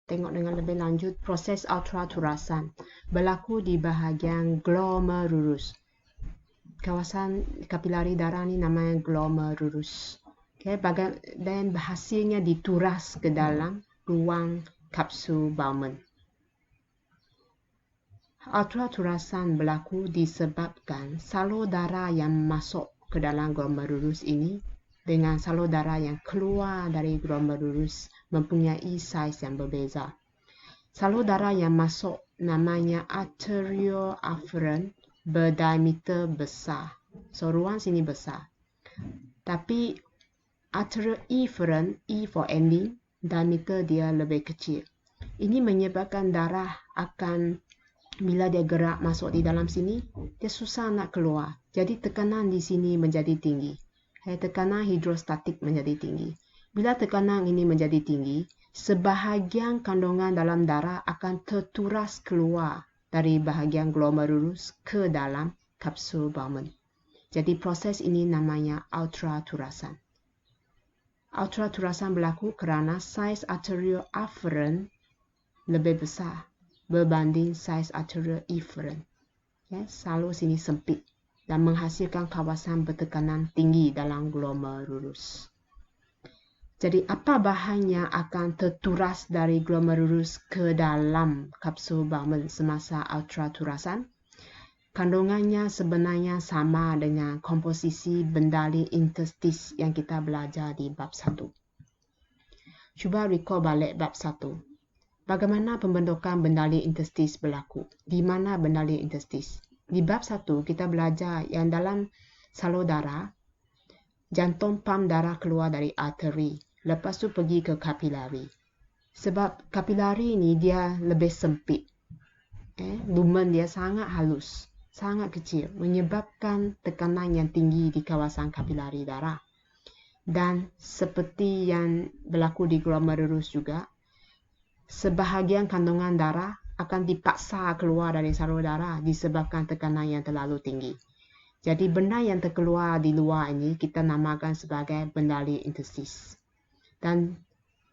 tengok dengan lebih lanjut, proses ultraturasan berlaku di bahagian glomerulus. Kawasan kapilari darah ni namanya glomerulus. Okay, dan hasilnya dituras ke dalam ruang kapsul Bowman. Ultraturasan berlaku disebabkan salur darah yang masuk ke dalam glomerulus ini dengan salur darah yang keluar dari glomerulus mempunyai saiz yang berbeza. Salur darah yang masuk namanya arterioafferent berdiameter besar. So, ruang sini besar. Tapi arterioefferent, E for ending, diameter dia lebih kecil. Ini menyebabkan darah akan, bila dia gerak masuk di dalam sini, dia susah nak keluar. Jadi tekanan di sini menjadi tinggi. Tekanan hidrostatik menjadi tinggi. Bila tekanan ini menjadi tinggi, sebahagian kandungan dalam darah akan terturas keluar dari bahagian glomerulus ke dalam kapsul Bowman. Jadi proses ini namanya ultraturasan. Ultraturasan berlaku kerana saiz arterioafferent lebih besar berbanding saiz arterioefferent. Salur sini sempit dan menghasilkan kawasan bertekanan tinggi dalam glomerulus. Jadi apa bahan yang akan terturas dari glomerulus ke dalam kapsul Bowman semasa ultraturasan? Kandungannya sebenarnya sama dengan komposisi bendali interstis yang kita belajar di bab 1. Cuba recall balik bab 1. Bagaimana pembentukan bendali interstis berlaku? Di mana bendali interstis? Di bab 1 kita belajar yang dalam salur darah, jantung pam darah keluar dari arteri. Lepas tu pergi ke kapilari. Sebab kapilari ni dia lebih sempit. Lumen dia sangat halus, sangat kecil, menyebabkan tekanan yang tinggi di kawasan kapilari darah. Dan seperti yang berlaku di glomerulus juga, sebahagian kandungan darah akan dipaksa keluar dari salur darah disebabkan tekanan yang terlalu tinggi. Jadi benda yang terkeluar di luar ini kita namakan sebagai bendali interstis. Dan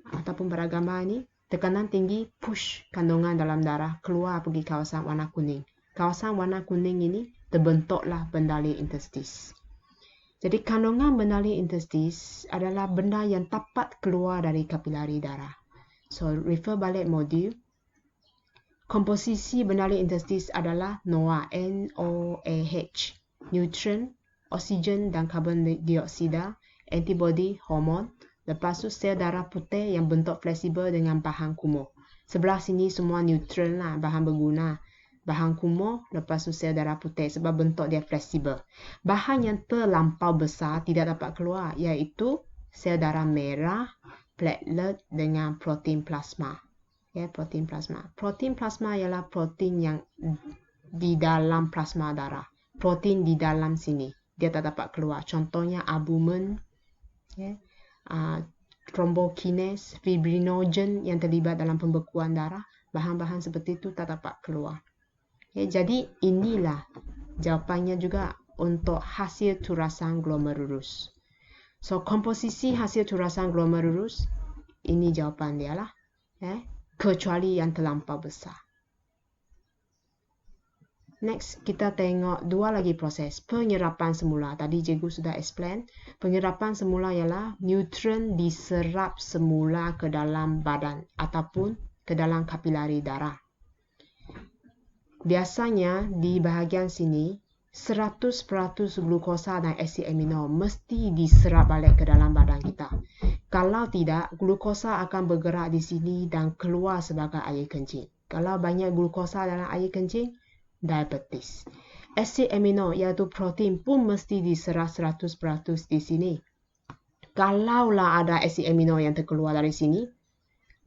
ataupun pada gambar ini, tekanan tinggi push kandungan dalam darah keluar pergi kawasan warna kuning. Kawasan warna kuning ini terbentuklah bendali interstis. Jadi kandungan bendali interstis adalah benda yang dapat keluar dari kapilari darah. So, refer balik modul. Komposisi bendali interstis adalah NOAH, NOAH, neutron, oksigen dan karbon dioksida, antibody, hormon. Lepas tu sel darah putih yang bentuk fleksibel dengan bahan kumuh. Sebelah sini semua neutral lah, bahan berguna. Bahan kumuh, lepas tu sel darah putih sebab bentuk dia fleksibel. Bahan yang terlampau besar tidak dapat keluar, iaitu sel darah merah, platelet dengan protein plasma. Protein plasma. Protein plasma ialah protein yang di dalam plasma darah. Protein di dalam sini, dia tak dapat keluar. Contohnya albumin, thrombokinase, fibrinogen yang terlibat dalam pembekuan darah, bahan-bahan seperti itu tak dapat keluar. Jadi inilah jawapannya juga untuk hasil turasan glomerulus. So komposisi hasil turasan glomerulus, ini jawapan dia lah. Kecuali yang terlampau besar. Next, kita tengok dua lagi proses. Penyerapan semula. Tadi cikgu sudah explain. Penyerapan semula ialah neutron diserap semula ke dalam badan ataupun ke dalam kapilari darah. Biasanya di bahagian sini, 100% glukosa dan asid amino mesti diserap balik ke dalam badan kita. Kalau tidak, glukosa akan bergerak di sini dan keluar sebagai air kencing. Kalau banyak glukosa dalam air kencing, diabetes. Asid amino iaitu protein pun mesti diserap 100% di sini. Kalaulah ada asid amino yang terkeluar dari sini,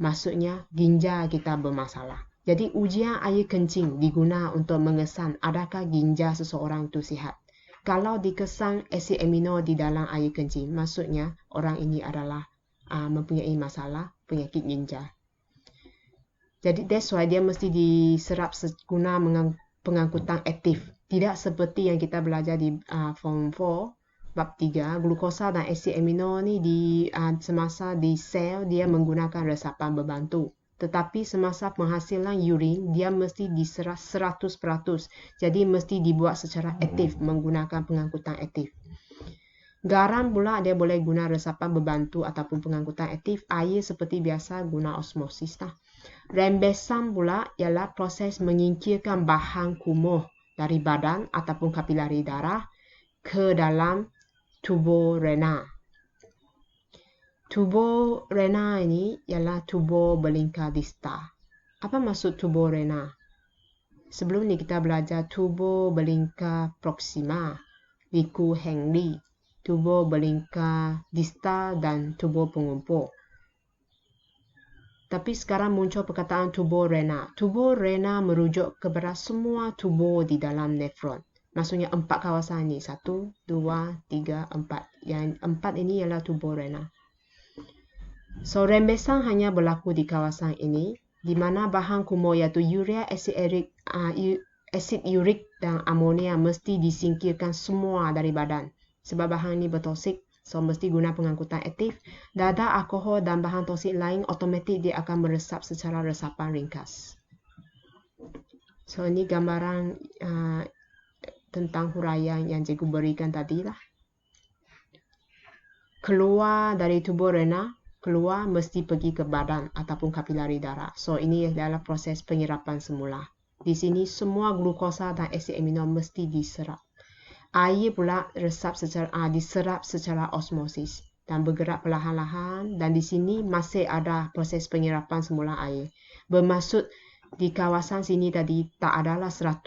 maksudnya ginjal kita bermasalah. Jadi ujian air kencing diguna untuk mengesan adakah ginjal seseorang itu sihat. Kalau dikesan asid amino di dalam air kencing, maksudnya orang ini adalah mempunyai masalah penyakit ginjal. Jadi that's why dia mesti diserap guna pengangkutan aktif. Tidak seperti yang kita belajar di form 4 bab 3, glukosa dan asid amino ni semasa di sel dia menggunakan resapan berbantu. Tetapi semasa penghasilan urin, dia mesti diserap 100%. Jadi mesti dibuat secara aktif menggunakan pengangkutan aktif. Garam pula dia boleh guna resapan berbantu ataupun pengangkutan aktif. Air seperti biasa guna osmosis lah. Rembesan pula ialah proses menyingkirkan bahan kumuh dari badan ataupun kapilari darah ke dalam tubuh rena. Tubuh rena ini ialah tubuh belingkar distal. Apa maksud tubuh rena? Sebelum ni kita belajar tubuh belingkar proksima, liku Henry, tubuh belingkar distal dan tubuh pengumpul. Tapi sekarang muncul perkataan tubuh rena. Tubuh rena merujuk kepada semua tubuh di dalam nefron. Maksudnya 4 kawasan ini. 1, 2, 3, 4. Yang 4 ini ialah tubuh rena. So, rembesan hanya berlaku di kawasan ini, di mana bahan kumuh iaitu urea, asid urik dan amonia mesti disingkirkan semua dari badan. Sebab bahan ini bertoksik, so mesti guna pengangkutan aktif. Darah, alkohol dan bahan toksik lain otomatik dia akan meresap secara resapan ringkas. So, ini gambaran tentang huraian yang cikgu berikan tadi lah. Keluar dari tubuh rena, keluar mesti pergi ke badan ataupun kapilari darah. So, ini adalah proses penyerapan semula. Di sini semua glukosa dan asid amino mesti diserap. Air pula diserap secara osmosis dan bergerak perlahan-lahan, dan di sini masih ada proses penyerapan semula air. Bermaksud di kawasan sini tadi tak adalah 100%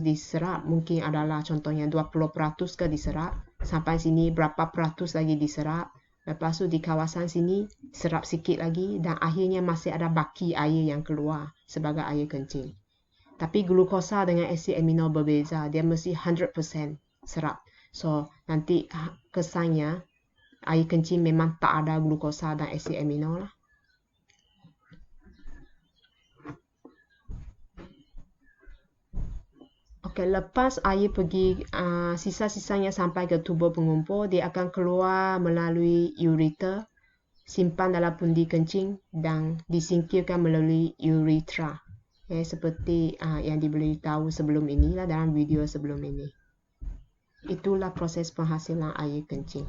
diserap, mungkin adalah contohnya 20% ke diserap, sampai sini berapa peratus lagi diserap. Lepas tu di kawasan sini serap sikit lagi dan akhirnya masih ada baki air yang keluar sebagai air kencing. Tapi glukosa dengan asid amino berbeza, dia mesti 100% serap. So, nanti kesannya air kencing memang tak ada glukosa dan asid amino lah. Okay, lepas air pergi, sisa-sisanya sampai ke tubuh pengumpul, dia akan keluar melalui ureter, simpan dalam pundi kencing dan disingkirkan melalui uretra. Okay, seperti yang diberitahu sebelum ini lah dalam video sebelum ini. Itulah proses penghasilan air kencing.